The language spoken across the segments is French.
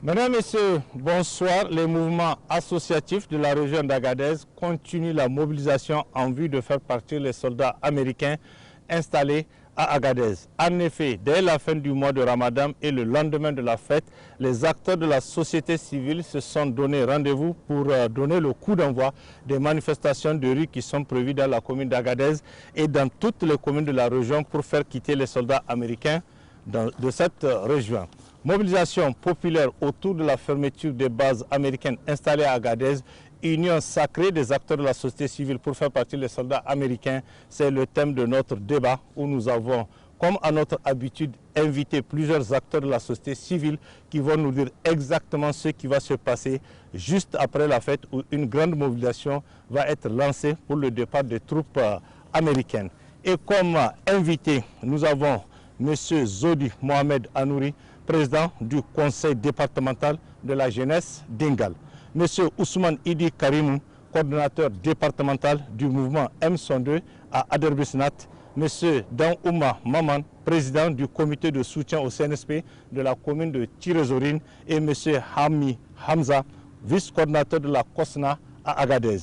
Mesdames, Messieurs, bonsoir. Les mouvements associatifs de la région d'Agadez continuent la mobilisation en vue de faire partir les soldats américains installés à Agadez. En effet, dès la fin du mois de Ramadan et le lendemain de la fête, les acteurs de la société civile se sont donné rendez-vous pour donner le coup d'envoi des manifestations de rue qui sont prévues dans la commune d'Agadez et dans toutes les communes de la région pour faire quitter les soldats américains de cette région. Mobilisation populaire autour de la fermeture des bases américaines installées à Agadez, union sacrée des acteurs de la société civile pour faire partir les soldats américains, c'est le thème de notre débat où nous avons, comme à notre habitude, invité plusieurs acteurs de la société civile qui vont nous dire exactement ce qui va se passer juste après la fête où une grande mobilisation va être lancée pour le départ des troupes américaines. Et comme invité, nous avons M. Zodi Mohamed Anouri, président du conseil départemental de la jeunesse d'Ingal. M. Ousmane Idi Karimou, coordonnateur départemental du mouvement M102 à Aderbisnat. M. Dan Ouma Maman, président du comité de soutien au CNSP de la commune de Tirezorine. Et M. Hami Hamza, vice-coordonnateur de la COSNA à Agadez.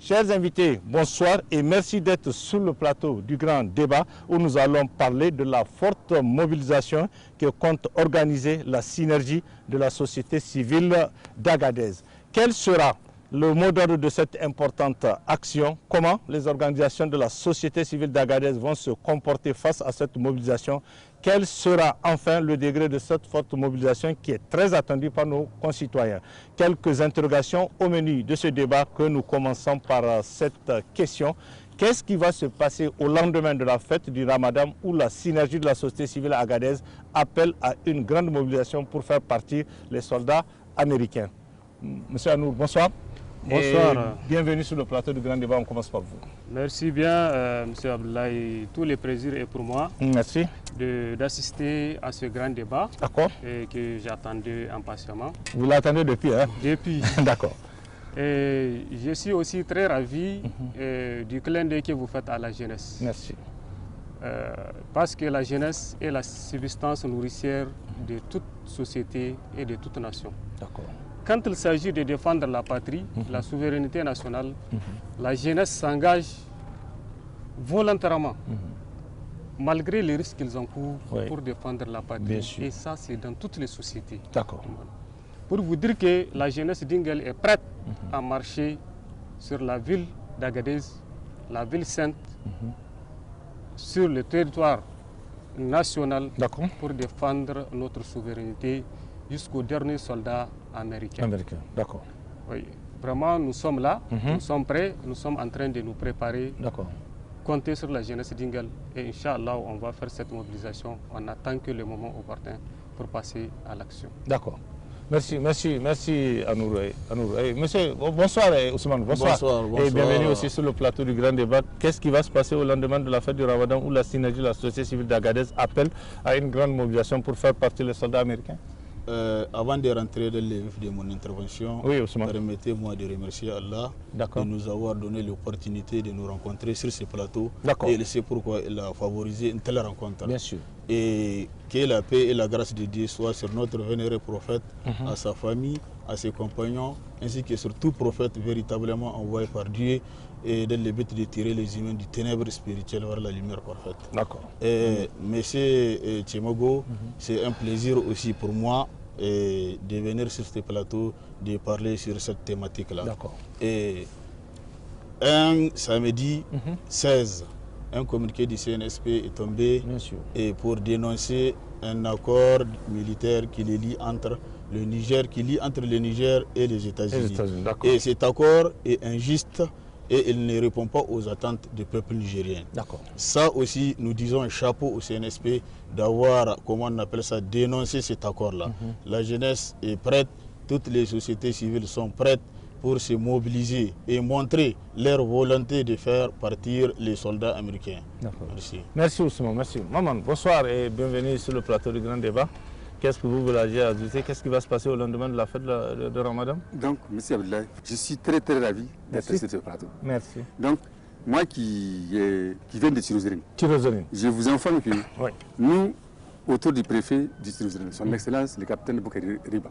Chers invités, bonsoir et merci d'être sur le plateau du grand débat où nous allons parler de la forte mobilisation que compte organiser la synergie de la société civile d'Agadez. Quel sera le mot d'ordre de cette importante action? Comment les organisations de la société civile d'Agadez vont se comporter face à cette mobilisation? Quel sera enfin le degré de cette forte mobilisation qui est très attendue par nos concitoyens? Quelques interrogations au menu de ce débat que nous commençons par cette question. Qu'est-ce qui va se passer au lendemain de la fête du Ramadan où la synergie de la société civile à Agadez appelle à une grande mobilisation pour faire partir les soldats américains? Monsieur Anour, bonsoir. Bonsoir. Bienvenue sur le plateau du grand débat. On commence par vous. Merci bien, Monsieur Abdoulaye. Tout le plaisir est pour moi. Merci. D'assister à ce grand débat. D'accord. Et que j'attendais impatiemment. Vous l'attendez depuis, hein? Depuis. D'accord. Et je suis aussi très ravi du clin d'œil que vous faites à la jeunesse. Merci. Parce que la jeunesse est la substance nourricière de toute société et de toute nation. D'accord. Quand il s'agit de défendre la patrie, la souveraineté nationale, la jeunesse s'engage volontairement, malgré les risques qu'ils encourent pour défendre la patrie. Et ça, c'est dans toutes les sociétés. D'accord. Pour vous dire que la jeunesse d'Ingal est prête à marcher sur la ville d'Agadez, la ville sainte, sur le territoire national, pour défendre notre souveraineté jusqu'au dernier soldat américain. D'accord. Oui, vraiment, nous sommes là, nous sommes prêts, nous sommes en train de nous préparer. D'accord. Compter sur la jeunesse d'Ingal et Inch'Allah, on va faire cette mobilisation. On attend que le moment opportun pour passer à l'action. D'accord. Merci Anour. Monsieur, bonsoir Ousmane. Bonsoir. Et bienvenue aussi sur le plateau du grand débat. Qu'est-ce qui va se passer au lendemain de la fête du Ramadan où la synergie de la société civile d'Agadez appelle à une grande mobilisation pour faire partir les soldats américains? Avant de rentrer dans le vif de mon intervention, permettez-moi de remercier Allah de nous avoir donné l'opportunité de nous rencontrer sur ce plateau. Et c'est pourquoi il a favorisé une telle rencontre. Bien sûr. Et que la paix et la grâce de Dieu soient sur notre vénéré prophète, à sa famille, à ses compagnons, ainsi que sur tout prophète véritablement envoyé par Dieu et dans le but de tirer les humains du ténèbre spirituel vers la lumière parfaite. D'accord. Monsieur Tchemogo, c'est un plaisir aussi pour moi de venir sur ce plateau, de parler sur cette thématique-là. D'accord. Et un samedi 16, un communiqué du CNSP est tombé et pour dénoncer un accord militaire qui les lie entre le Niger, et les États-Unis. Et cet accord est injuste et il ne répond pas aux attentes du peuple nigérien. Ça aussi, nous disons un chapeau au CNSP d'avoir, comment on appelle ça, dénoncé cet accord-là. La jeunesse est prête, toutes les sociétés civiles sont prêtes pour se mobiliser et montrer leur volonté de faire partir les soldats américains. Merci. Merci Ousmane, merci. Maman, bonsoir et bienvenue sur le plateau du grand débat. Qu'est-ce que vous voulez ajouter? Qu'est-ce qui va se passer au lendemain de la fête de Ramadan? Donc, M. Abdoulaye, je suis très ravi d'être sur ce plateau. Merci. Donc, moi qui viens de Tirozérine, je vous informe que nous autour du préfet du Jérusalem, son Excellence le capitaine Boukari Riba,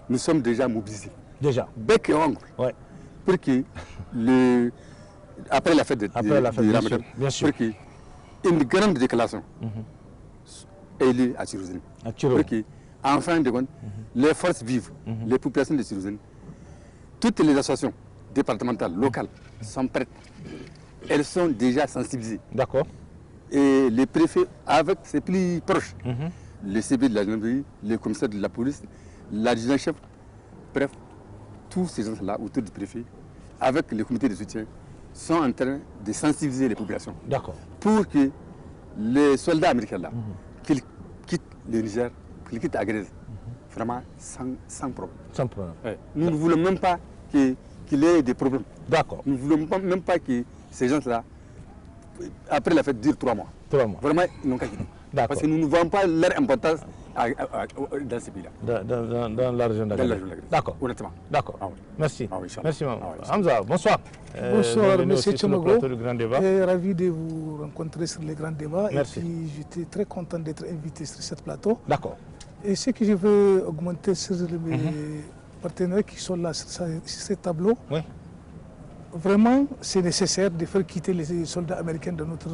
nous sommes déjà mobilisés. Déjà. Bec et ongle. Ouais. Pour que après la fête de Ramadan, bien sûr. pour qu'une grande déclaration ait lieu à Jérusalem. Pour que, en fin de compte, les forces vives, les populations de Jérusalem, toutes les associations départementales, locales, sont prêtes. Elles sont déjà sensibilisées. D'accord. Et les préfets, avec ses plus proches, le CB de la gendarmerie, le commissaire de la police, l'adjudant-chef, bref, tous ces gens-là autour du préfet, avec le comité de soutien, sont en train de sensibiliser les populations. D'accord. Pour que les soldats américains là, qu'ils quittent le Niger, qu'ils quittent Agadez, vraiment sans problème. Sans problème. Ouais. Nous ne voulons même pas qu'il y ait des problèmes. D'accord. Nous ne voulons même pas que ces gens-là, après la fête, durent 3 mois. 3 mois. Vraiment, ils n'ont qu'à quitter. Parce que nous ne voyons pas leur importance dans ces pays-là. Dans la région d'Agadez. D'accord. Honnêtement. D'accord. Ah oui. Merci. Ah oui, merci, maman. Hamza, bonsoir. Bonsoir, monsieur Tchomogo. Ravi de vous rencontrer sur les grands débats. Merci. Et puis, j'étais très content d'être invité sur ce plateau. D'accord. Et ce que je veux augmenter sur mes partenaires qui sont là sur ce tableau, oui. Vraiment, c'est nécessaire de faire quitter les soldats américains de notre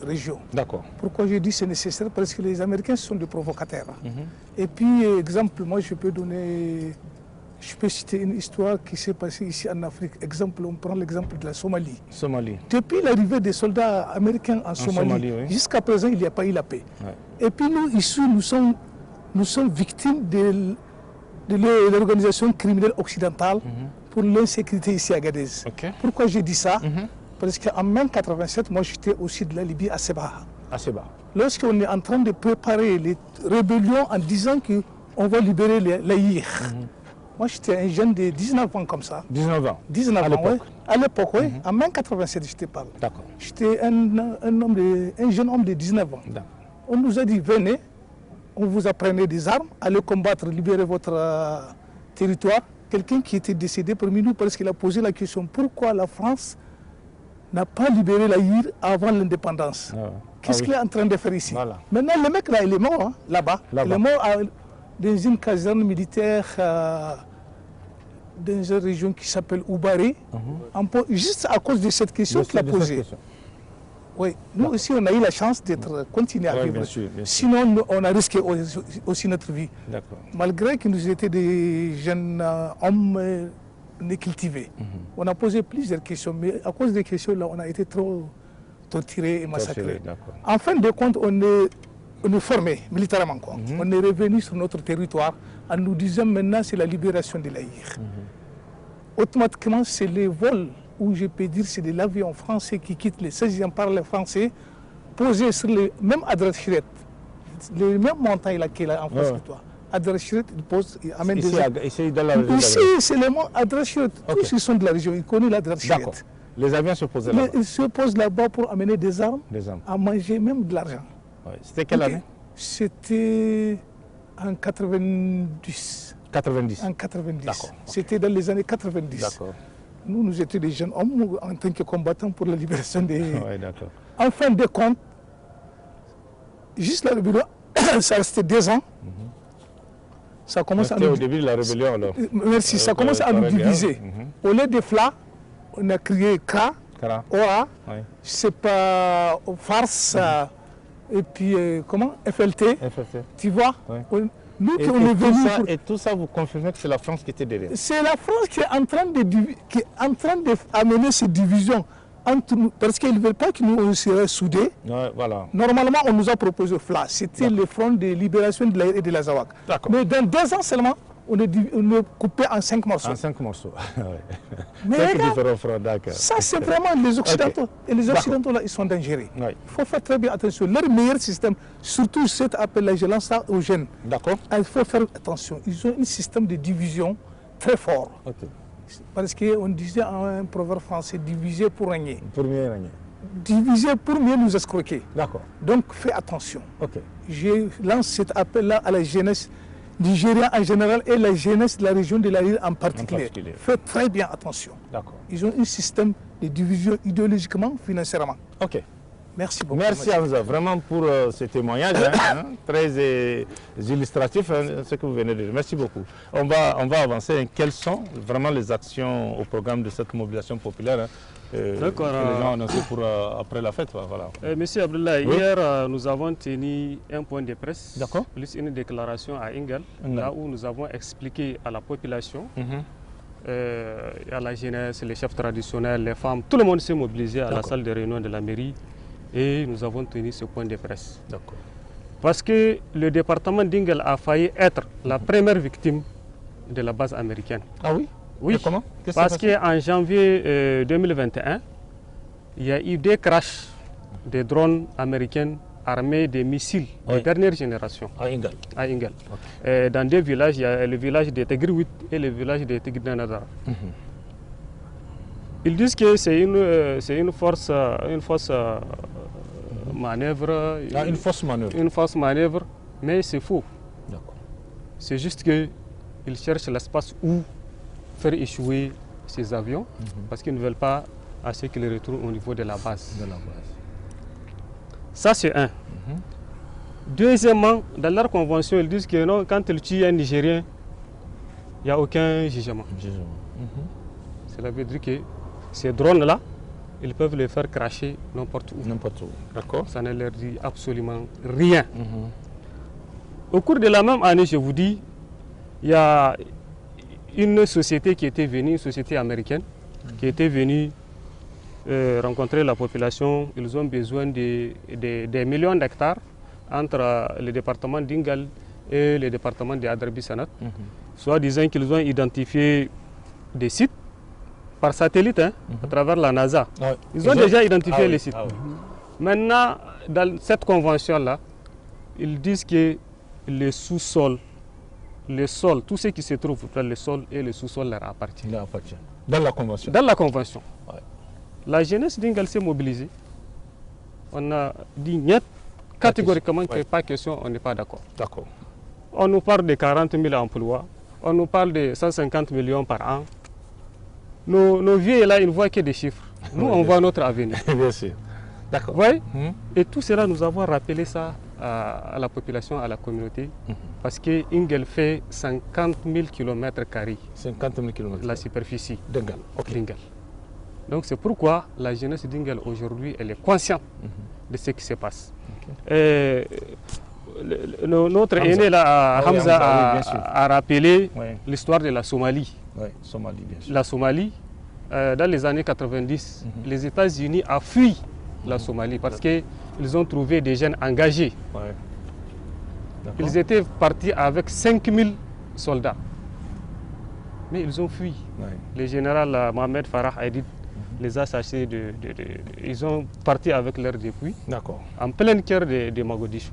région. D'accord. Pourquoi je dis c'est nécessaire? Parce que les Américains sont des provocateurs. Et puis, exemple, moi, je peux citer une histoire qui s'est passée ici en Afrique. Exemple, on prend l'exemple de la Somalie. Depuis l'arrivée des soldats américains en Somalie, oui. Jusqu'à présent, il n'y a pas eu la paix. Ouais. Et puis nous, ici, nous sommes victimes de l'organisation criminelle occidentale pour l'insécurité ici à Agadez. Okay. Pourquoi j'ai dit ça? Parce qu'en mai 87, moi j'étais au sud de la Libye, à Seba. Lorsqu'on est en train de préparer les rébellions en disant qu'on va libérer l'Aïr, moi j'étais un jeune de 19 ans comme ça. 19 ans? 19 ans, oui. À l'époque, oui. En mai 87, je te parle. D'accord. J'étais un jeune homme de 19 ans. On nous a dit, venez, on vous apprenait des armes, allez combattre, libérer votre territoire. Quelqu'un qui était décédé parmi nous parce qu'il a posé la question pourquoi la France n'a pas libéré l'Aïr avant l'indépendance. Qu'est-ce qu'il est en train de faire ici? Maintenant, le mec là, il est mort, hein, là-bas. Il est mort dans une caserne militaire dans une région qui s'appelle Oubaré, juste à cause de cette question qu'il a posée. Oui, nous aussi, on a eu la chance d'être continuer à vivre. Bien sûr. Sinon, on a risqué aussi notre vie. Malgré que nous étions des jeunes hommes cultivés. On a posé plusieurs questions, mais à cause des questions-là, on a été trop torturés et massacrés. En fin de compte, on est formés militairement. On est revenu sur notre territoire en nous disant maintenant c'est la libération de l'Aïr. Automatiquement, c'est les vols où je peux dire c'est de l'avion français qui quitte les 16e par les Français, posé sur les mêmes Adres-Chiret, les mêmes montagnes là qu'il a en face de toi. Adres-Chiret, il pose, il amène ici, dans la région. Ici, c'est les monts Adres-Chiret. Tous ils sont de la région, ils connaissent l'Adres-Chiret. D'accord. Les avions se posent là-bas. Ils se posent là-bas pour amener des armes, à manger même de l'argent. C'était quelle année? C'était en 90. 90. En 90. C'était dans les années 90. D'accord. Nous étions des jeunes hommes en tant que combattants pour la libération des... Oui, d'accord. En fin de compte, juste la rébellion, ça restait 2 ans. Ça commence à nous... au début de la rébellion alors. Merci, ça commence à nous diviser. Au lieu de FLA, on a crié KRA, ORA, c'est pas farce, et puis comment FLT, tu vois. Nous qui on est venus et tout ça, vous confirmez que c'est la France qui était derrière? C'est la France qui est en train d'amener ces divisions entre nous, parce qu'ils ne veulent pas que nous soyons soudés. Voilà. Normalement, on nous a proposé FLA, c'était le front de libération de l'Aïr et de l'Azawak. Mais dans 2 ans seulement, on est coupé en 5 morceaux. En 5 morceaux. Mais ça, c'est vraiment les Occidentaux. Et les Occidentaux, là, ils sont dangereux. Il faut faire très bien attention. Leur meilleur système, surtout cet appel-là, je lance ça aux jeunes. D'accord. Il faut faire attention. Ils ont un système de division très fort. Parce qu'on disait un proverbe français, diviser pour régner. Pour mieux régner. Diviser pour mieux nous escroquer. D'accord. Donc, fais attention. Je lance cet appel-là à la jeunesse nigérienne en général et la jeunesse de la région de l'Aïr en particulier. Faites très bien attention. Ils ont un système de division idéologiquement, financièrement. Merci beaucoup. Merci Hamza, vraiment pour ce témoignage très illustratif, ce que vous venez de dire. Merci beaucoup. On va avancer. Quelles sont vraiment les actions au programme de cette mobilisation populaire que les gens ont annoncé pour après la fête? Voilà. Monsieur Abdullah, oui? Hier, nous avons tenu un point de presse, plus une déclaration à Ingal, là où nous avons expliqué à la population, à la jeunesse, les chefs traditionnels, les femmes, tout le monde s'est mobilisé à la salle de réunion de la mairie. Et nous avons tenu ce point de presse. Parce que le département d'Ingal a failli être la première victime de la base américaine. Ah oui? Oui. Et comment? Parce qu'en janvier 2021, il y a eu des crashs de drones américains armés de missiles de dernière génération. À Ingal. À Ingal. Dans deux villages, il y a le village de Tegri 8 et le village de Tegri Danadar. Ils disent que c'est une force manœuvre. Une fausse manœuvre. Une fausse manœuvre, mais c'est faux. C'est juste qu'ils cherchent l'espace où faire échouer ces avions parce qu'ils ne veulent pas à ce qu'ils retournent au niveau de la base. Ça, c'est un. Deuxièmement, dans leur convention, ils disent que non, quand ils tuent un Nigérien, il n'y a aucun jugement. Cela veut dire que ces drones-là, ils peuvent les faire cracher n'importe où. D'accord. Ça ne leur dit absolument rien. Au cours de la même année, je vous dis, il y a une société qui était venue, une société américaine, qui était venue rencontrer la population. Ils ont besoin des millions d'hectares entre le département d'Ingal et le département d'Adarbi Sanat. Soit disant qu'ils ont identifié des sites par satellite, à travers la NASA. Ils ont déjà identifié les sites. Maintenant, dans cette convention-là, ils disent que le sous-sol, le sol, tout ce qui se trouve dans le sol et le sous-sol leur appartient. Dans la convention. Dans la convention. La jeunesse d'Ingal s'est mobilisée. On a dit net, catégoriquement qu'il n'y a pas question, on n'est pas d'accord. On nous parle de 40 000 emplois, on nous parle de 150 millions par an. Nos vieux là, ils ne voient que des chiffres. Nous, on voit notre avenir. Bien sûr. D'accord. Oui. Et tout cela, nous avons rappelé ça à la population, à la communauté, parce que Ingal fait 50 000 km². 50 000 km. La superficie d'Ingal. d'Ingal. Donc c'est pourquoi la jeunesse d'Ingal aujourd'hui, elle est consciente de ce qui se passe. Notre aîné là, Hamza, a rappelé l'histoire de la Somalie. Bien sûr. La Somalie, dans les années 90, les États-Unis ont fui la Somalie parce qu'ils ont trouvé des jeunes engagés. Ils étaient partis avec 5000 soldats. Mais ils ont fui. Le général Mohamed Farah Aidid les a sachés ils ont parti avec leurs dépouilles en plein cœur de Mogadiscio.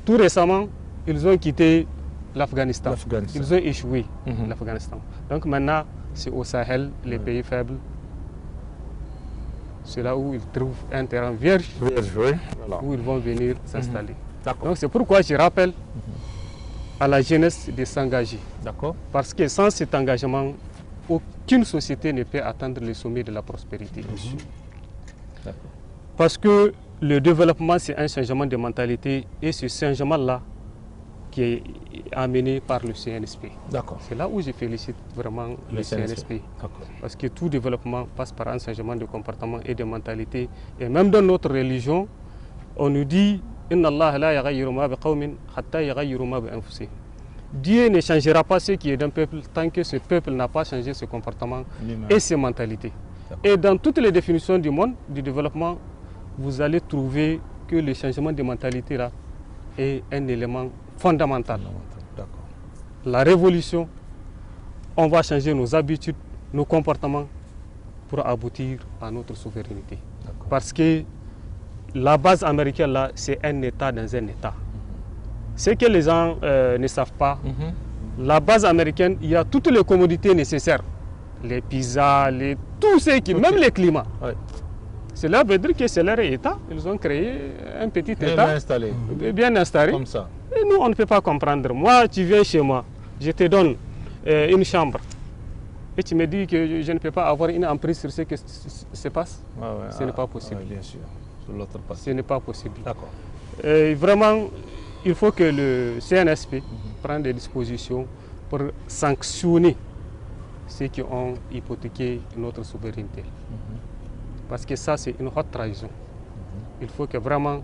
Tout récemment, ils ont quitté l'Afghanistan. Ils ont échoué l'Afghanistan. Donc maintenant, c'est au Sahel, les pays faibles. C'est là où ils trouvent un terrain vierge, où ils vont venir s'installer. Donc c'est pourquoi je rappelle à la jeunesse de s'engager. Parce que sans cet engagement, aucune société ne peut atteindre le sommet de la prospérité. Parce que le développement, c'est un changement de mentalité et ce changement-là qui est amené par le CNSP. C'est là où je félicite vraiment le CNSP. Parce que tout développement passe par un changement de comportement et de mentalité. Et même dans notre religion, on nous dit Inna Allah la yaghayyiru ma biqawmin hatta yaghayyiru ma bi anfusihim. Dieu ne changera pas ce qui est d'un peuple tant que ce peuple n'a pas changé ses comportements et ses mentalités. Et dans toutes les définitions du monde, du développement, vous allez trouver que le changement de mentalité là est un élément fondamental. La révolution, on va changer nos habitudes, nos comportements pour aboutir à notre souveraineté. Parce que la base américaine là, c'est un État dans un État. Ce que les gens ne savent pas, la base américaine, il y a toutes les commodités nécessaires. Les pizzas, tout ce qui, même le climat. Cela veut dire que c'est leur État. Ils ont créé un petit État bien installé. Comme ça. Et nous, on ne peut pas comprendre. Moi, tu viens chez moi, je te donne une chambre. Et tu me dis que je ne peux pas avoir une emprise sur ce qui se passe. Ce n'est pas possible. Bien sûr. l'autre partie. Ce n'est pas possible. D'accord. Vraiment, il faut que le CNSP prenne des dispositions pour sanctionner ceux qui ont hypothéqué notre souveraineté. Parce que ça, c'est une haute trahison. Il faut que vraiment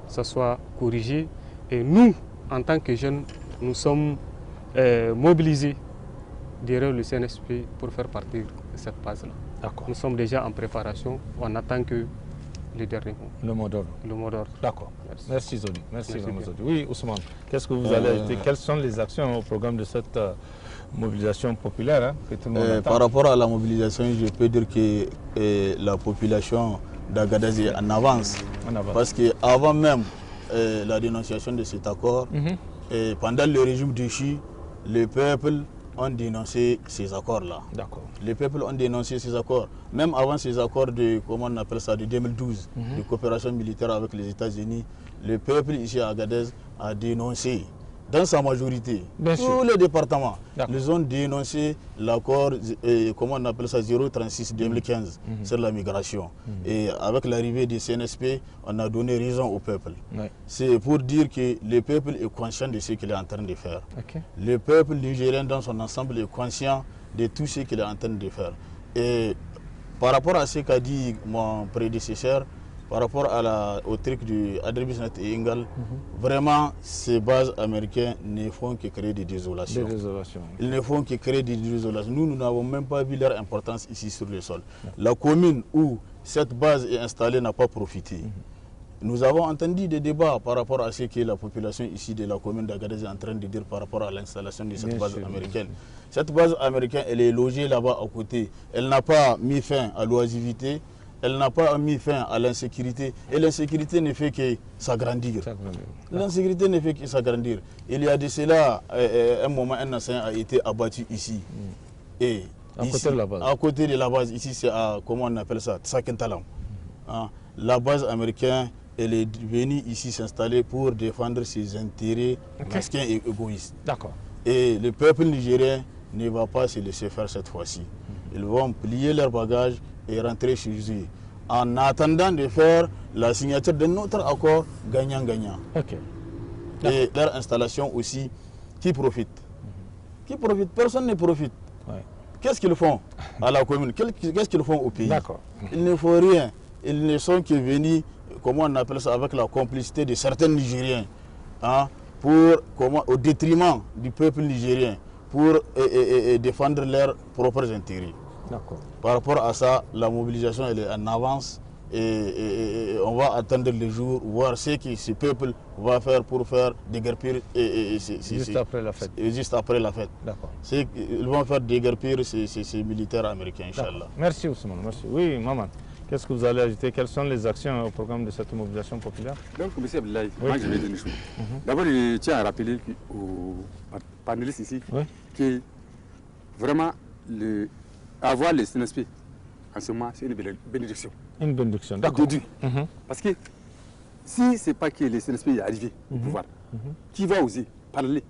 ça soit corrigé. Et nous, en tant que jeunes, nous sommes mobilisés derrière le CNSP pour faire partie de cette base-là. Nous sommes déjà en préparation. On attend que le dernier mot. Le mot d'ordre. Le mot d'ordre. D'accord. Merci Zodi. Merci Zodi. Oui, Ousmane, qu'est-ce que vous allez ajouter? Quelles sont les actions au programme de cette mobilisation populaire que tout le monde attend? Par rapport à la mobilisation, je peux dire que la population d'Agadez est en avance. Parce qu'avant même la dénonciation de cet accord, pendant le régime de Chi, le peuple ont dénoncé ces accords-là. Les peuples ont dénoncé ces accords. Même avant ces accords de, comment on appelle ça, de 2012, de coopération militaire avec les États-Unis, le peuple ici à Agadez a dénoncé, dans sa majorité, tous les départements, ils ont dénoncé l'accord, comment on appelle ça, 036-2015 sur la migration. Et avec l'arrivée du CNSP, on a donné raison au peuple. C'est pour dire que le peuple est conscient de ce qu'il est en train de faire. Le peuple nigérien dans son ensemble est conscient de tout ce qu'il est en train de faire. Et par rapport à ce qu'a dit mon prédécesseur, par rapport au truc du Adribisnet et Ingal, vraiment, ces bases américaines ne font que créer des désolations. Ils ne font que créer des désolations. Nous n'avons même pas vu leur importance ici sur le sol. La commune où cette base est installée n'a pas profité. Nous avons entendu des débats par rapport à ce que la population ici de la commune d'Agadez est en train de dire par rapport à l'installation de cette base américaine. Cette base américaine, elle est logée là-bas à côté. Elle n'a pas mis fin à l'oisivité. Elle n'a pas mis fin à l'insécurité. Et l'insécurité ne fait que s'agrandir. L'insécurité ne fait que s'agrandir. Il y a de cela, un moment, un enseignant a été abattu ici. Et ici, à côté de la base, ici, c'est à, comment on appelle ça, Tsakintalam. La base américaine, elle est venue ici s'installer pour défendre ses intérêts mesquins et égoïstes. Et le peuple nigérien ne va pas se laisser faire cette fois-ci. Ils vont plier leurs bagages et rentrer chez eux en attendant de faire la signature d'un autre accord gagnant-gagnant. Et leur installation aussi, qui profite? Qui profite? Personne ne profite. Qu'est-ce qu'ils font à la commune? Qu'est-ce qu'ils font au pays? Ils ne font rien. Ils ne sont que venus, comment on appelle ça, avec la complicité de certains Nigériens, au détriment du peuple nigérien, pour défendre leurs propres intérêts. Par rapport à ça, la mobilisation elle est en avance et on va attendre le jour, voir ce que ce peuple va faire pour faire déguerpir juste après la fête. Juste après la fête. Ils vont faire déguerpir ces militaires américains, Inch'Allah. Merci Ousmane, merci. Oui, Maman, qu'est-ce que vous allez ajouter? Quelles sont les actions au programme de cette mobilisation populaire? Donc, M. Abdoulaye, moi je vais dire une chose. D'abord, je tiens à rappeler aux panélistes ici que vraiment avoir le CNSP en ce moment, c'est une bénédiction. Une bénédiction, d'accord. Parce que si ce n'est pas que le CNSP est arrivé au pouvoir, qui va oser parler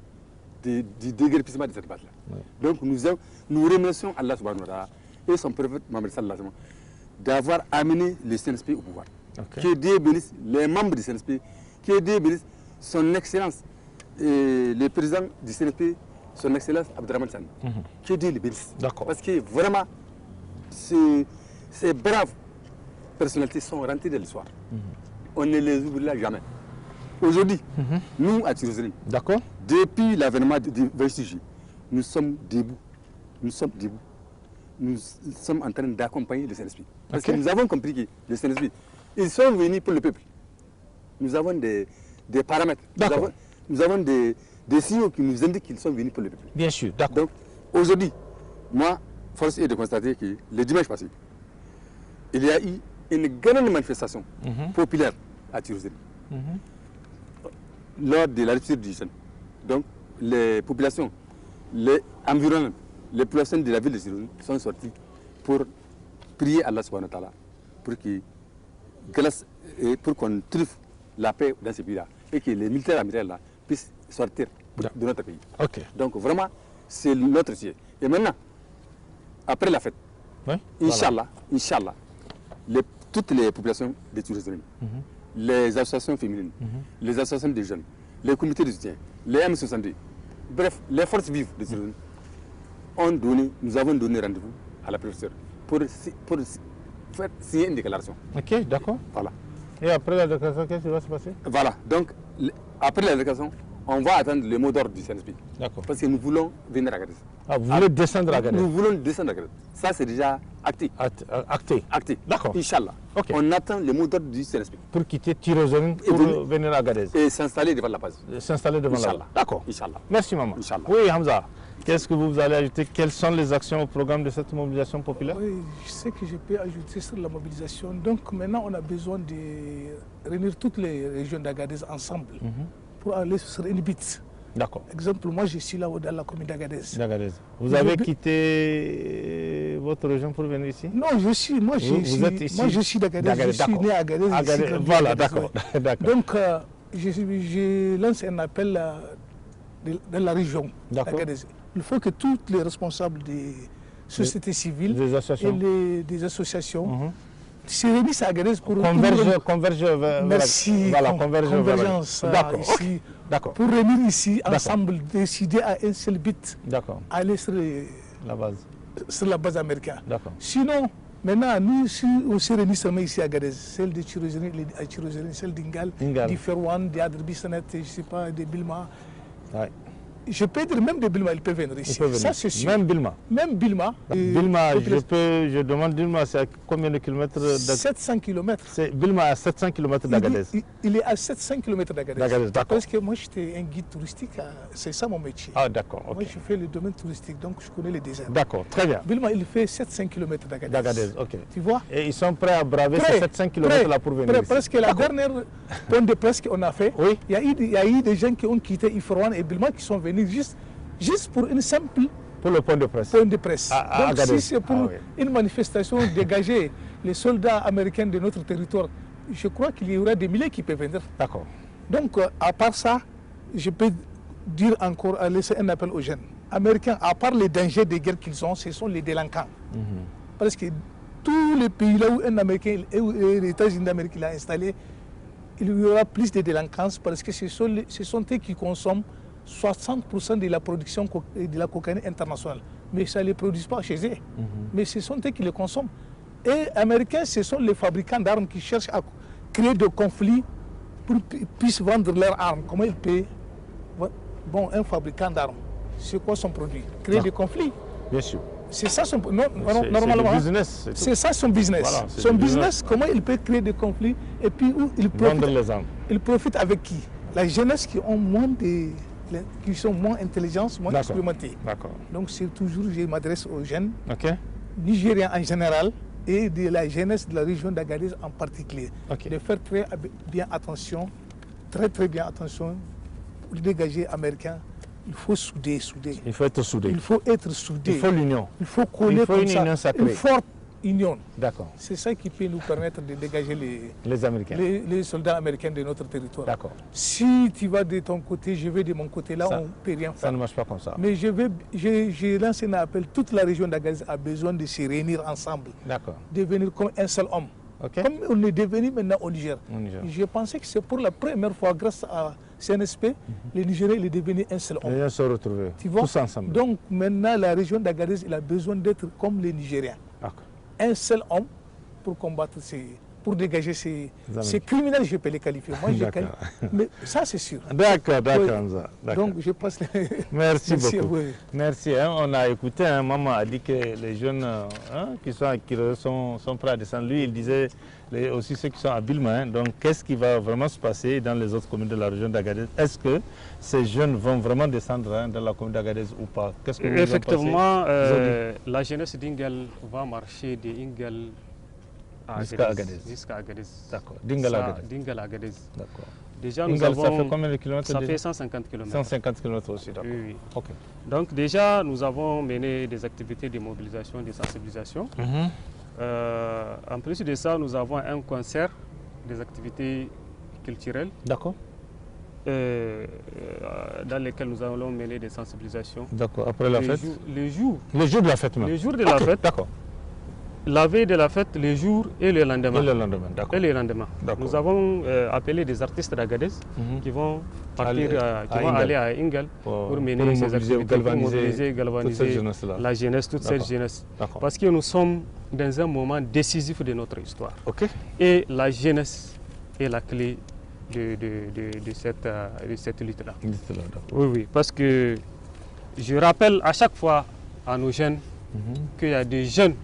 du déguerpissement de cette base-là? Donc nous remercions Allah subhanahu wa ta'ala et son prophète Mohammed sallallahu alayhi wa sallam d'avoir amené le CNSP au pouvoir. Que Dieu bénisse les membres du CNSP, que Dieu bénisse son excellence, le président du CNSP, son excellence Abdrahman Sani. Que Dieu le bénisse. Parce que vraiment, ces braves personnalités sont rentrées de l'histoire. On ne les oubliera jamais. Aujourd'hui, nous à Jérusalem, depuis l'avènement du 26 juillet, nous sommes debout. Nous sommes debout. Nous sommes en train d'accompagner le CNSP. Parce que nous avons compris que le CNSP, ils sont venus pour le peuple. Nous avons des paramètres. Nous avons des signaux qui nous indiquent qu'ils sont venus pour le peuple. Bien sûr, Donc, aujourd'hui, moi, force est de constater que le dimanche passé, il y a eu une grande manifestation populaire à Jérusalem. Lors de la rupture du jeûne. Donc, les populations, les environnants, les populations de la ville de Jérusalem sont sorties pour prier Allah subhanahu wa ta'ala pour qu'on trouve la paix dans ce pays-là et que les militaires américains là puissent sortir de notre pays. Donc vraiment, c'est notre sujet. Et maintenant, après la fête, Inch'Allah, toutes les populations des touristes, les associations féminines, les associations des jeunes, les comités de soutien, les M60, bref, les forces vives des touristes nous avons donné rendez-vous à la préfecture pour faire signer une déclaration. Ok, d'accord. Voilà. Et après la déclaration, qu'est-ce qui va se passer? Voilà, donc après la déclaration, on va attendre le mot d'ordre du CNSP. D'accord. Parce que nous voulons venir à Agadez. Ah, vous voulez descendre à Agadez? Nous voulons descendre à Agadez. Ça, c'est déjà acté. Acté. Acté. D'accord. Inch'Allah. Okay. On attend le mot d'ordre du CNSP. Pour quitter Tirozérine pour venir à Agadez. Et s'installer devant la base. S'installer devant la base. D'accord. Inch'Allah. Merci, maman. Inch'Allah. Oui, Hamza. Qu'est-ce que vous allez ajouter? Quelles sont les actions au programme de cette mobilisation populaire? Oui, je sais que je peux ajouter sur la mobilisation. Donc maintenant, on a besoin de réunir toutes les régions d'Agadez ensemble pour aller sur une bite. D'accord. Exemple, moi je suis là dans la commune d'Agadez. Vous avez quitté votre région pour venir ici? Non, je suis d'Agadez. Je suis né à Agadez. Voilà, d'accord. Donc, je lance un appel dans la région d'Agadez. Il faut que tous les responsables des sociétés civiles et des associations se réunissent à Agadez pour converger vers la convergence. D'accord. Pour réunir ici ensemble, décider à un seul but, aller sur la base américaine. Sinon, maintenant, nous, si on se réunit seulement ici à Agadez, celle de Tirozérine, celle d'Ingal, d'Iferouane, d'Adrbisanet, je ne sais pas, de Bilma. Ouais. Je peux dire même de Bilma, ils peuvent venir ici. Ça, c'est sûr. Même Bilma. Même Bilma. Bilma, je demande Bilma, c'est à combien de kilomètres? 700 km. Bilma à 700 km d'Agadez. Il est à 700 km d'Agadez. Parce que moi, j'étais un guide touristique, c'est ça mon métier. Ah, d'accord. Okay. Moi, je fais le domaine touristique, donc je connais les déserts. D'accord, très bien. Bilma, il fait 700 km d'Agadez. Ok. Tu vois? Et ils sont prêts à braver ces 700 km là pour venir ici. Parce que la dernière point de presse qu'on a fait, il y a eu des gens qui ont quitté Iferouane et Bilma qui sont venus juste pour une simple... Pour le point de presse. Donc si c'est pour une manifestation dégager les soldats américains de notre territoire, je crois qu'il y aura des milliers qui peuvent venir. D'accord. Donc à part ça, je peux dire encore, laisser un appel aux jeunes américains, à part les dangers de guerre qu'ils ont, ce sont les délinquants. Parce que tous les pays là où un Américain, les États-Unis d'Amérique l'a installé, il y aura plus de délinquance parce que ce sont eux qui consomment 60% de la production de la cocaïne internationale. Mais ça ne les produit pas chez eux. Mais ce sont eux qui les consomment. Et les Américains, ce sont les fabricants d'armes qui cherchent à créer des conflits pour qu'ils puissent vendre leurs armes. Comment ils paient? Bon, un fabricant d'armes, c'est quoi son produit? Créer des conflits. Bien sûr. C'est ça son normalement. C'est ça son business. Voilà, son business, comment il peut créer des conflits et puis où il profite. Vendre les armes. Il profite avec qui? La jeunesse qui ont qui sont moins intelligentes, moins expérimentées. Donc c'est toujours, je m'adresse aux jeunes, nigériens en général, et de la jeunesse de la région d'Agadez en particulier, de faire très bien attention pour dégager américain. Il faut souder. Il faut être soudé. Il faut être soudé. Il faut l'union. Il faut coller comme ça. Union sacrée. Une forte union. D'accord. C'est ça qui peut nous permettre de dégager les Américains. Les soldats américains de notre territoire. D'accord. Si tu vas de ton côté, je vais de mon côté, là on ne peut rien faire. Ça ne marche pas comme ça. Mais je lance un appel, toute la région d'Agadez a besoin de se réunir ensemble. D'accord. Devenir comme un seul homme. Comme on est devenu maintenant au Niger. Je pensais que c'est pour la première fois, grâce à CNSP, le Nigeria est devenu un seul homme. Ils se retrouver tous ensemble. Donc maintenant, la région d'Agadez a besoin d'être comme les Nigériens. Un seul homme pour combattre pour dégager ces criminels, je peux les qualifier. Moi, je qualifie. Mais ça, c'est sûr. D'accord. Donc, je passe. Merci beaucoup. Merci. On a écouté, maman a dit que les jeunes qui sont à Kirozérine sont prêts à descendre. Lui, il disait aussi ceux qui sont à Bilma. Donc, qu'est-ce qui va vraiment se passer dans les autres communes de la région d'Agadez? Est-ce que ces jeunes vont vraiment descendre dans la commune d'Agadez ou pas? Effectivement, la jeunesse d'Ingal va marcher de Ingal jusqu'à Agadez. D'accord. D'Ingal Agadez. D'accord. Déjà, Ingal, ça fait combien de kilomètres? Ça fait 150 km. 150 km aussi, d'accord. Oui. Donc déjà, nous avons mené des activités de mobilisation, de sensibilisation. En plus de ça, nous avons un concert, des activités culturelles. D'accord. Dans lesquelles nous allons mener des sensibilisations. D'accord. Après la fête? Les jours de la fête même. Les jours de la fête. D'accord. la veille de la fête, le jour et le lendemain. Et le lendemain, d'accord. Et le lendemain. Nous avons appelé des artistes d'Agadez qui vont partir, aller à Ingal pour mener ces activités, pour mobiliser, galvaniser la jeunesse, toute cette jeunesse. Parce que nous sommes dans un moment décisif de notre histoire. Et la jeunesse est la clé de cette lutte-là. Oui, oui, parce que je rappelle à chaque fois à nos jeunes qu'il y a des jeunes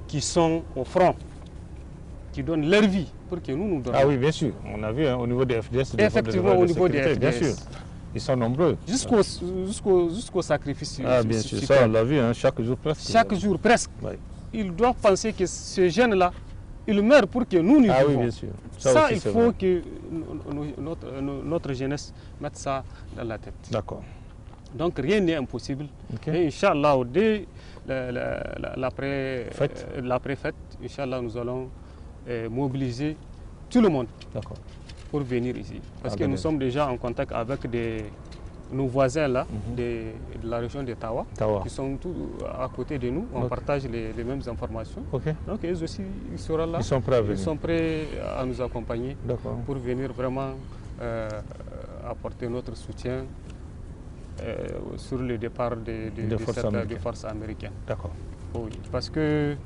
qui sont au front, qui donnent leur vie pour que nous donnons. Ah oui, bien sûr. On a vu au niveau des FDS. Effectivement, au niveau des FDS. Bien sûr. Ils sont nombreux. Jusqu'au sacrifice. Ah, bien sûr. Ça, on l'a vu, chaque jour presque. Chaque jour presque. Oui. Ils doivent penser que ce jeune-là, il meurt pour que nous vivons. Ah oui, bien sûr. Ça aussi, il faut que notre jeunesse mette ça dans la tête. D'accord. Donc rien n'est impossible. Et Inch'Allah, dès l'après-fête, Inch'Allah, nous allons mobiliser tout le monde pour venir ici. Parce que nous sommes déjà en contact avec nos voisins là, de la région de Tawa, qui sont tous à côté de nous. On partage les mêmes informations. Donc eux aussi, ils seront là. Ils sont prêts à venir. Ils sont prêts à nous accompagner pour venir vraiment apporter notre soutien sur le départ de forces américaines. D'accord. Oui, parce que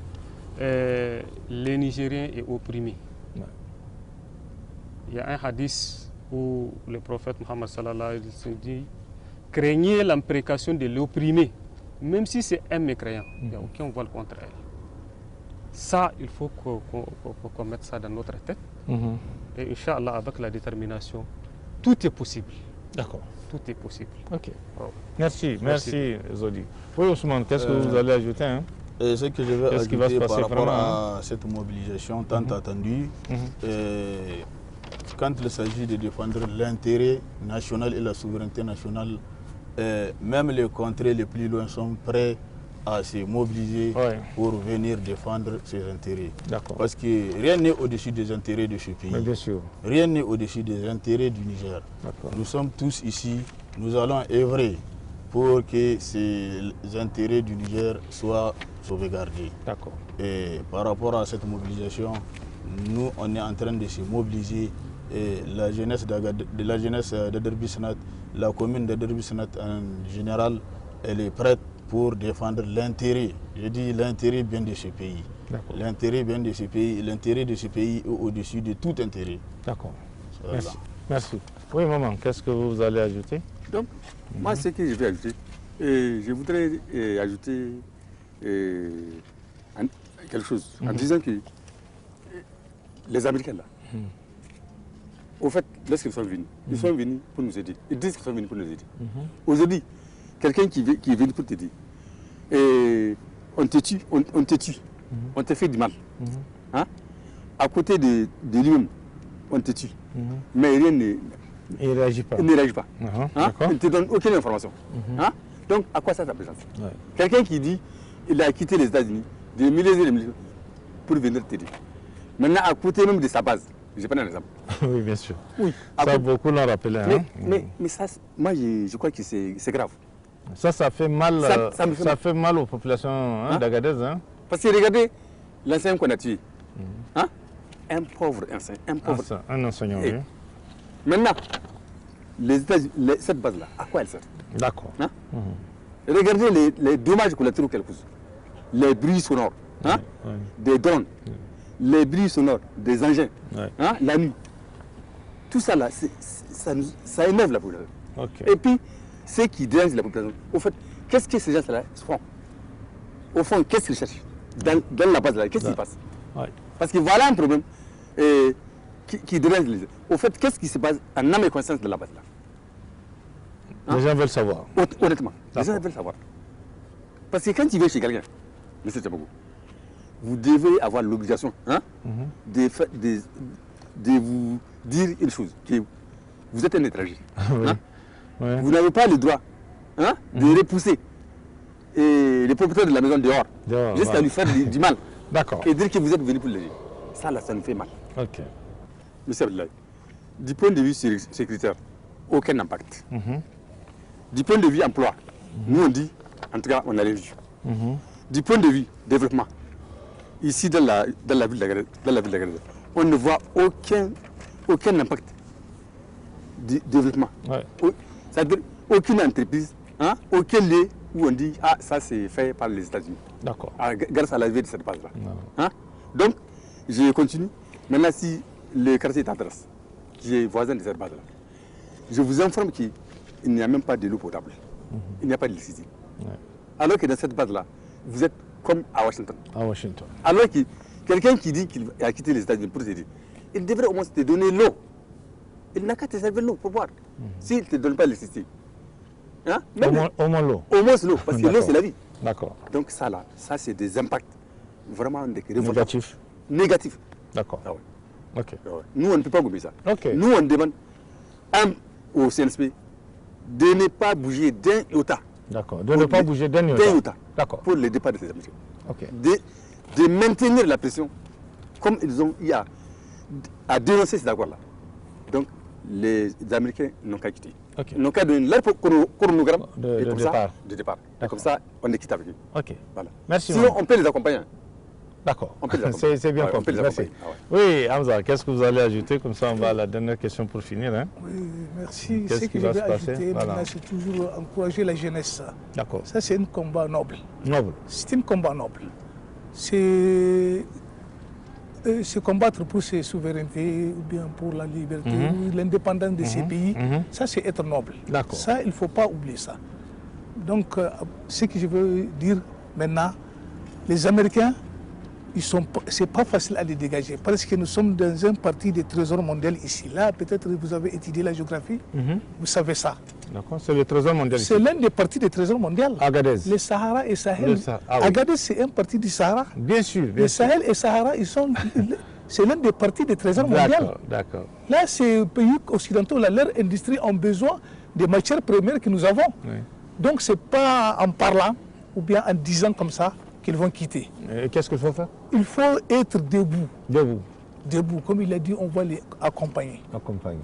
les Nigériens est opprimé. Il y a un hadith où le prophète Mohammed sallallahu alayhi wa sallam dit: craignez l'imprécation de l'opprimé, même si c'est un mécréant, il n'y a aucun vol contre elle. Ça, il faut qu'on mette ça dans notre tête. Et Inch'Allah, avec la détermination, tout est possible. D'accord. Tout est possible. Ok. Oh. Merci Zodi. Oui, Ousmane, qu'est-ce que vous allez ajouter Ce que je vais ajouter par rapport à cette mobilisation tant attendue, quand il s'agit de défendre l'intérêt national et la souveraineté nationale, même les contrées les plus loin sont prêts à se mobiliser pour venir défendre ses intérêts. Parce que rien n'est au-dessus des intérêts de ce pays. Bien sûr. Rien n'est au-dessus des intérêts du Niger. Nous sommes tous ici, nous allons œuvrer pour que ces intérêts du Niger soient sauvegardés. Et par rapport à cette mobilisation, nous, on est en train de se mobiliser. Et la jeunesse d'Aderbisnat, la commune d'Aderbisnat en général, elle est prête pour défendre l'intérêt, je dis l'intérêt bien de ce pays. L'intérêt bien de ce pays, l'intérêt de ce pays est au-dessus de tout intérêt. D'accord. Merci. Merci. Oui, maman, qu'est-ce que vous allez ajouter? Donc, moi, ce que je vais ajouter, je voudrais ajouter quelque chose en disant que les Américains, là, au fait, lorsqu'ils sont venus, ils sont venus pour nous aider. Ils disent qu'ils sont venus pour nous aider. Aujourd'hui, quelqu'un qui est venu pour t'aider, et on te tue, on te fait du mal. À côté de lui-même, on te tue. Mais rien ne réagit pas. Il ne réagit pas. Il ne te donne aucune information. Donc, à quoi ça représente? Quelqu'un qui dit qu'il a quitté les États-Unis, des milliers et des milliers, pour venir t'aider. Maintenant, à côté même de sa base, je prends un exemple. Oui, bien sûr. Oui. Ça, beaucoup l'ont rappelé. Mais ça, moi, je crois que c'est grave. Ça fait mal, ça fait mal aux populations d'Agadez. Parce que regardez l'enseignant qu'on a tué. Un pauvre enseignant. Un enseignant, oui. Maintenant, cette base-là, à quoi elle sert? D'accord. Regardez les dommages collatéraux qu'elle cause. Les bruits sonores, des drones, les bruits sonores, des engins, la nuit. Tout ça, là, ça énerve la population. Et puis, ceux qui dérangent la population, au fait, qu'est-ce que ces gens-là font? Au fond, qu'est-ce qu'ils cherchent dans la base là? Qu'est-ce qui se passe? Parce que voilà un problème qui dérange les gens. Au fait, qu'est-ce qui se passe en âme et conscience de la base là? Les gens veulent savoir. Honnêtement, les gens veulent savoir. Parce que quand tu vas chez quelqu'un, M. Tchabogo, vous devez avoir l'obligation de vous dire une chose, que vous êtes un étranger. Vous n'avez pas le droit de repousser les propriétaires de la maison dehors jusqu'à lui faire du mal et dire que vous êtes venu pour l'aider. Ça, là, ça nous fait mal. Monsieur Abdoulaye, du point de vue sécuritaire, aucun impact. Du point de vue emploi, nous on dit, en tout cas, on a les vues. Du point de vue développement, ici dans la ville d'Agadez, on ne voit aucun impact de développement. Ouais. C'est-à-dire aucune entreprise, hein, aucun lieu où on dit ah ça c'est fait par les États-Unis. D'accord. Grâce à la vie de cette base-là. Hein? Donc je continue. Maintenant si le quartier est en trace, qui est voisin de cette base-là, je vous informe qu'il n'y a même pas de l'eau potable. Il n'y a pas d'électricité. Ouais. Alors que dans cette base-là, vous êtes comme à Washington. À Washington. Alors que quelqu'un qui dit qu'il a quitté les États-Unis pour t'aider, il devrait au moins te donner l'eau. Il n'a qu'à te servir l'eau pour boire. S'il ne te donne pas l'électricité. Hein? Au moins l'eau. Au moins l'eau, parce que l'eau c'est la vie. D'accord. Donc ça là, ça c'est des impacts vraiment négatifs. Négatifs. D'accord. Ah ouais. Okay. Ah ouais. Nous on ne peut pas gommer ça. Okay. Nous on demande au CNSP de ne pas bouger d'un iota. D'accord. De ne pas bouger d'un iota. D'accord. Pour le départ de ces Américains. Okay. De maintenir la pression comme ils ont eu à dénoncer cet accord-là. Donc les Américains n'ont qu'à quitter. Okay. Ils n'ont qu'à donner leur chronogramme de départ. Et comme ça, on est quitté avec eux. Ok. Voilà. Merci. Sinon, on peut les accompagner. D'accord. C'est bien compris. Merci. Ah ouais. Oui, Hamza, qu'est-ce que vous allez ajouter? Comme ça, on va à la dernière question pour finir. Hein? Oui, merci. Ce que je vais ajouter, voilà. C'est toujours encourager la jeunesse. D'accord. Ça, c'est un combat noble. Noble. C'est un combat noble. C'est se combattre pour ses souverainetés ou bien pour la liberté ou l'indépendance de ces pays. Ça, c'est être noble. D'accord. Ça, il ne faut pas oublier ça. Donc, ce que je veux dire maintenant, les Américains, c'est pas facile à les dégager parce que nous sommes dans un parti des trésors mondial ici. Là, peut-être vous avez étudié la géographie, vous savez ça. D'accord, c'est le trésor mondial. C'est l'un des partis des trésors mondial. Agadez. Le Sahara et Sahel. Agadez, c'est un parti du Sahara. Bien sûr. Le Sahel et Sahara, c'est l'un des partis des trésors mondial. D'accord. Là, ces pays occidentaux, leur industrie ont besoin des matières premières que nous avons. Oui. Donc, c'est pas en parlant ou bien en disant comme ça qu'ils vont quitter. Qu'est-ce qu'il faut faire? Il faut être debout. Debout. Debout. Comme il a dit, on va les accompagner.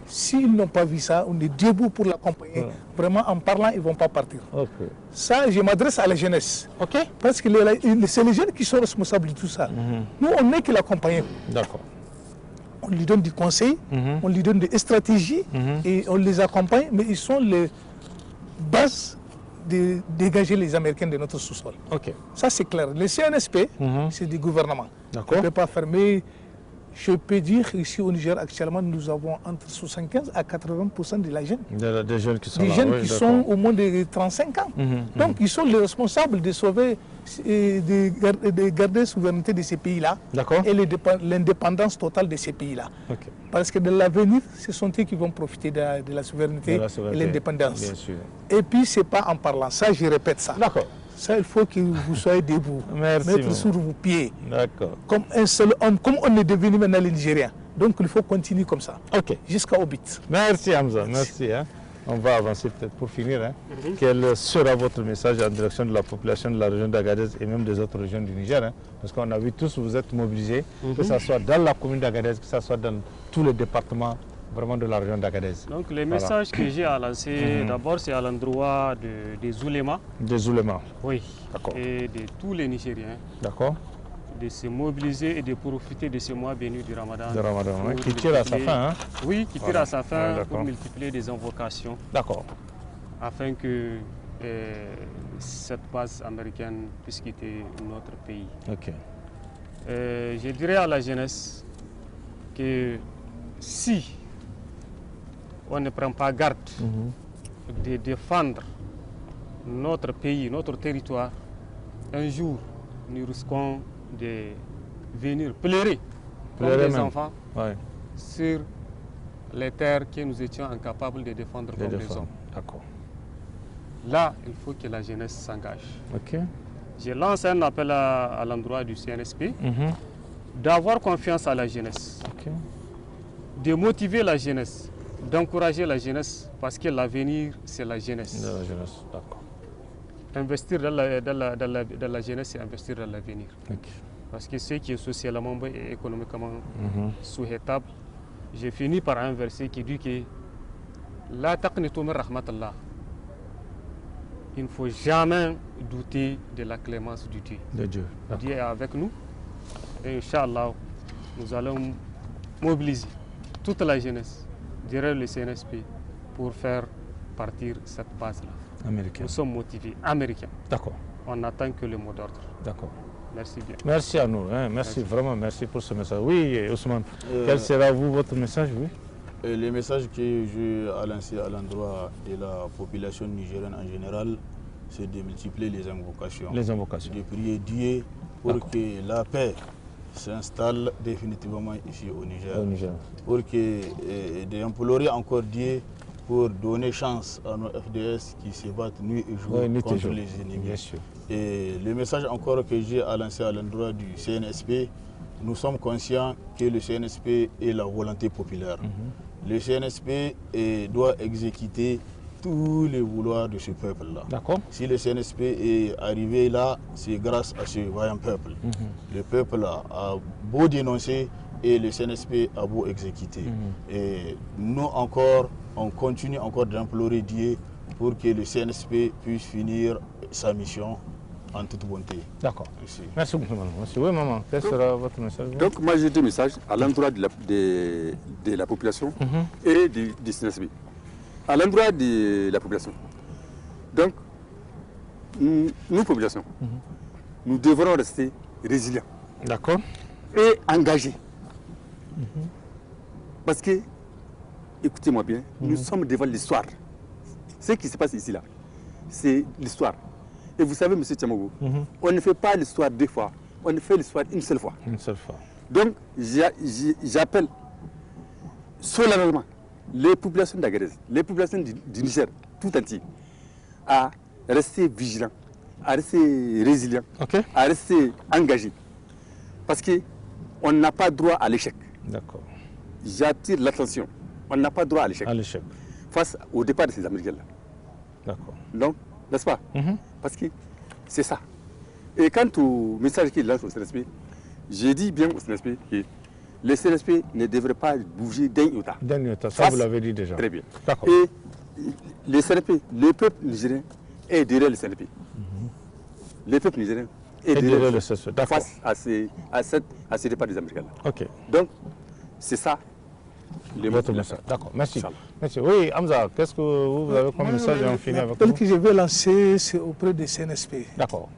S'ils n'ont pas vu ça, on est debout pour l'accompagner. Vraiment, en parlant, ils ne vont pas partir. Okay. Ça, je m'adresse à la jeunesse. Okay. Parce que c'est les jeunes qui sont responsables de tout ça. Nous, on n'est que l'accompagner. D'accord. On lui donne du conseil, on lui donne des stratégies et on les accompagne, mais ils sont les bases de dégager les Américains de notre sous-sol. Okay. Ça, c'est clair. Le CNSP, c'est du gouvernement. On ne peut pas fermer. Je peux dire ici au Niger, actuellement, nous avons entre 75 à 80% de la jeune. Des jeunes qui sont, qui sont au moins de 35 ans. Donc, ils sont les responsables de sauver et de garder la souveraineté de ces pays-là et l'indépendance totale de ces pays-là. Okay. Parce que de l'avenir, ce sont eux qui vont profiter de la souveraineté et l'indépendance. Et puis, ce n'est pas en parlant. Ça, je répète ça. D'accord. Ça, il faut que vous soyez debout, mettre sur vos pieds, comme un seul homme, comme on est devenu maintenant les Nigériens. Donc, il faut continuer comme ça, jusqu'au but. Merci Hamza, merci. Hein. On va avancer peut-être pour finir. Hein. Quel sera votre message en direction de la population de la région d'Agadez et même des autres régions du Niger, hein? Parce qu'on a vu tous, vous êtes mobilisés, que ce soit dans la commune d'Agadez, que ce soit dans tous les départements vraiment de la région d'Agadez. Donc les messages que j'ai à lancer, d'abord c'est à l'endroit des oulémas. Des oulémas. Oui. D'accord. Et de tous les Nigériens. D'accord. De se mobiliser et de profiter de ce mois béni du Ramadan. De Ramadan, oui. Qui tire à sa fin. Hein? Oui, qui tire à sa fin pour multiplier des invocations. D'accord. Afin que cette base américaine puisse quitter notre pays. Ok. Je dirais à la jeunesse que si on ne prend pas garde de défendre notre pays, notre territoire, un jour, nous risquons de venir pleurer comme des enfants sur les terres que nous étions incapables de défendre comme des hommes. D'accord. Là, il faut que la jeunesse s'engage. Okay. Je lance un appel à l'endroit du CNSP d'avoir confiance à la jeunesse, de motiver la jeunesse, d'encourager la jeunesse, parce que l'avenir, c'est la jeunesse. De la jeunesse, d'accord. Investir dans la jeunesse, c'est investir dans l'avenir. Okay. Parce que ce qui est socialement et économiquement souhaitable, j'ai fini par un verset qui dit que la taqnitu min rahmatillah. Il ne faut jamais douter de la clémence du Dieu. De Dieu. Dieu est avec nous. Et Inch'Allah, nous allons mobiliser toute la jeunesse derrière le CNSP pour faire partir cette base-là. Nous sommes motivés, américains. D'accord. On n'attend que le mot d'ordre. D'accord. Merci bien. Merci à nous. Hein. Merci, vraiment, merci pour ce message. Oui, Ousmane, quel sera votre message? Oui. Le message que je à lancer à l'endroit de la population nigérienne en général, c'est de multiplier les invocations. Les invocations. De prier Dieu pour que la paix s'installe définitivement ici au Niger. Pour que d'implorer encore Dieu pour donner chance à nos FDS qui se battent nuit et jour contre les ennemis. Bien sûr. Et le message encore que j'ai à lancer à l'endroit du CNSP, nous sommes conscients que le CNSP est la volonté populaire. Le CNSP doit exécuter tous les vouloirs de ce peuple-là. Si le CNSP est arrivé là, c'est grâce à ce vaillant peuple. Le peuple a beau dénoncer et le CNSP a beau exécuter. Et nous encore, on continue encore d'implorer Dieu pour que le CNSP puisse finir sa mission en toute bonté. D'accord. Merci beaucoup, maman. Oui, maman, quel sera votre message? Donc, moi, j'ai deux messages à l'endroit de la population et du CNSP. À l'endroit de la population. Donc, nous, population, nous devrons rester résilients. D'accord. Et engagés. Parce que, écoutez-moi bien, nous sommes devant l'histoire. Ce qui se passe ici, là, c'est l'histoire. Et vous savez, M. Tchamogo, on ne fait pas l'histoire deux fois, on fait l'histoire une seule fois. Une seule fois. Donc, j'appelle solennellement les populations d'Agadez, les populations du Niger, tout entier, à rester vigilants, à rester résilients, à rester engagés. Parce qu'on n'a pas droit à l'échec. D'accord. J'attire l'attention, on n'a pas droit à l'échec. Face au départ de ces Américains-là. D'accord. Donc, n'est-ce pas? Parce que c'est ça. Et quant au message qu'il lance au CNSP, j'ai dit bien au CNSP que le CNSP ne devrait pas bouger d'un iota. D'un iota, ça vous l'avez dit déjà. Très bien. D'accord. Et le CNSP, le peuple nigérien est derrière le CNSP. Le peuple nigérien est derrière le CNSP. Face à ce départ des Américains. Ok. Donc, c'est ça. Votre message. D'accord, merci. Merci. Oui, Hamza, qu'est-ce que vous avez comme message en finir avec l'appel que je vais lancer, c'est auprès des CNSP. D'accord.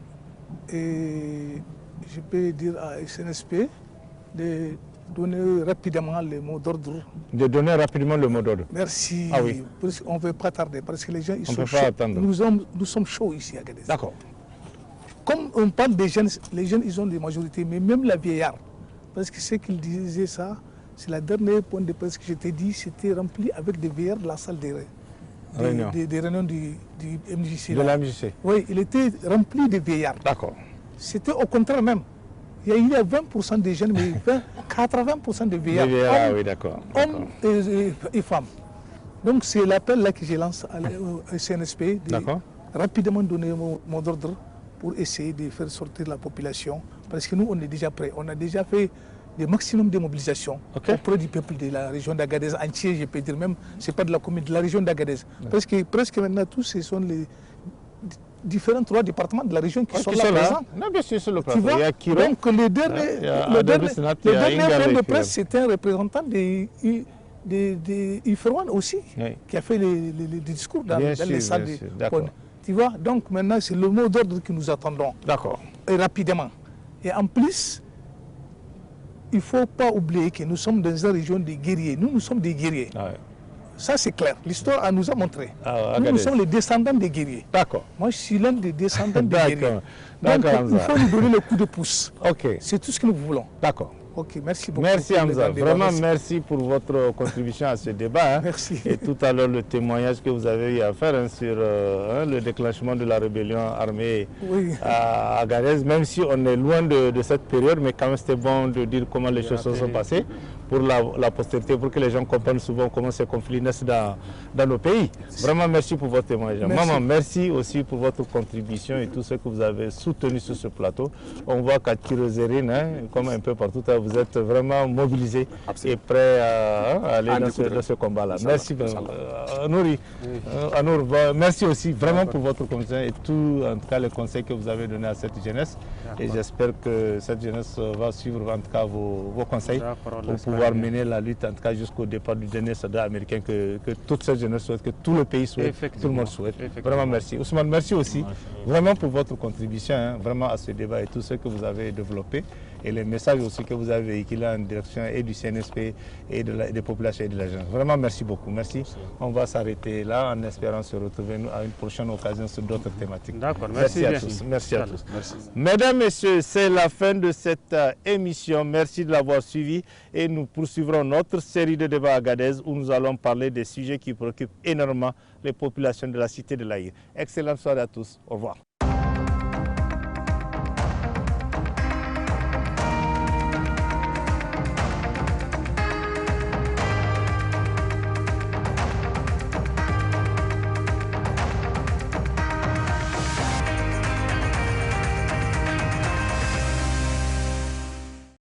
Et je peux dire à CNSP de donner rapidement le mot d'ordre. De donner rapidement le mot d'ordre. Merci. Ah oui. On ne veut pas tarder parce que les gens ils sont chauds. Attendre. Nous sommes chauds ici à Agadez. D'accord. Comme on parle des jeunes, les jeunes ils ont des majorités, mais même la vieillard. Parce que ce qu'ils disaient ça, c'est la dernière point de presse que je t'ai dit, c'était rempli avec des vieillards de la salle des réunions du MJC. De la MJC. Oui, il était rempli de vieillards. D'accord. C'était au contraire même. Il y a 20% de jeunes, mais 80% de vieillards. Ah oui, d'accord. Hommes et femmes. Donc c'est l'appel là que je lance au CNSP de rapidement donner mon ordre pour essayer de faire sortir la population. Parce que nous, on est déjà prêts. On a déjà fait le maximum de mobilisation auprès du peuple de la région d'Agadez entier, je peux dire même, c'est pas de la commune, de la région d'Agadez. Parce que presque maintenant, tous ce sont les différents 3 départements de la région qui sont là présents. Non, bien sûr, c'est le tu vois? Donc le dernier point de presse, c'était un représentant de Iferouane aussi, qui a fait les discours dans les salles de Pone. Tu vois? Donc maintenant, c'est le mot d'ordre que nous attendons. D'accord. Et rapidement. Et en plus, il ne faut pas oublier que nous sommes dans une région des guerriers. Nous sommes des guerriers. Ça, c'est clair. L'histoire nous a montré. Nous sommes les descendants des guerriers. D'accord. Moi, je suis l'un des descendants des guerriers. Donc, il faut nous donner le coup de pouce. C'est tout ce que nous voulons. D'accord. Ok, merci beaucoup. Merci Hamza. Vraiment, merci pour votre contribution à ce débat. Merci. Et tout à l'heure, le témoignage que vous avez eu à faire sur le déclenchement de la rébellion armée à Agadez, même si on est loin de cette période, mais quand même c'était bon de dire comment les choses se sont passées pour la postérité, pour que les gens comprennent souvent comment ces conflits naissent dans nos pays. Vraiment, merci pour votre témoignage. Maman, merci aussi pour votre contribution et tout ce que vous avez soutenu sur ce plateau. On voit qu'à Tirozérine, comme un peu partout, vous êtes vraiment mobilisés et prêts à aller dans ce combat-là. Merci, Anour, merci aussi vraiment pour votre contribution et tout, en tout cas, les conseils que vous avez donnés à cette jeunesse. Et j'espère que cette jeunesse va suivre en tout cas vos conseils pour pouvoir mener la lutte en tout cas jusqu'au départ du dernier soldat américain que toute cette jeunesse souhaite, que tout le pays souhaite, tout le monde souhaite. Vraiment merci. Ousmane, merci aussi vraiment pour votre contribution vraiment à ce débat et tout ce que vous avez développé et les messages aussi que vous avez véhiculés en direction et du CNSP et des populations et de la jeunesse. Vraiment merci beaucoup. Merci. On va s'arrêter là en espérant se retrouver à une prochaine occasion sur d'autres thématiques. D'accord, merci à tous. Merci à tous. Mesdames, Messieurs, c'est la fin de cette émission. Merci de l'avoir suivi et nous poursuivrons notre série de débats à Agadez où nous allons parler des sujets qui préoccupent énormément les populations de la cité de l'Aïr. Excellente soirée à tous. Au revoir.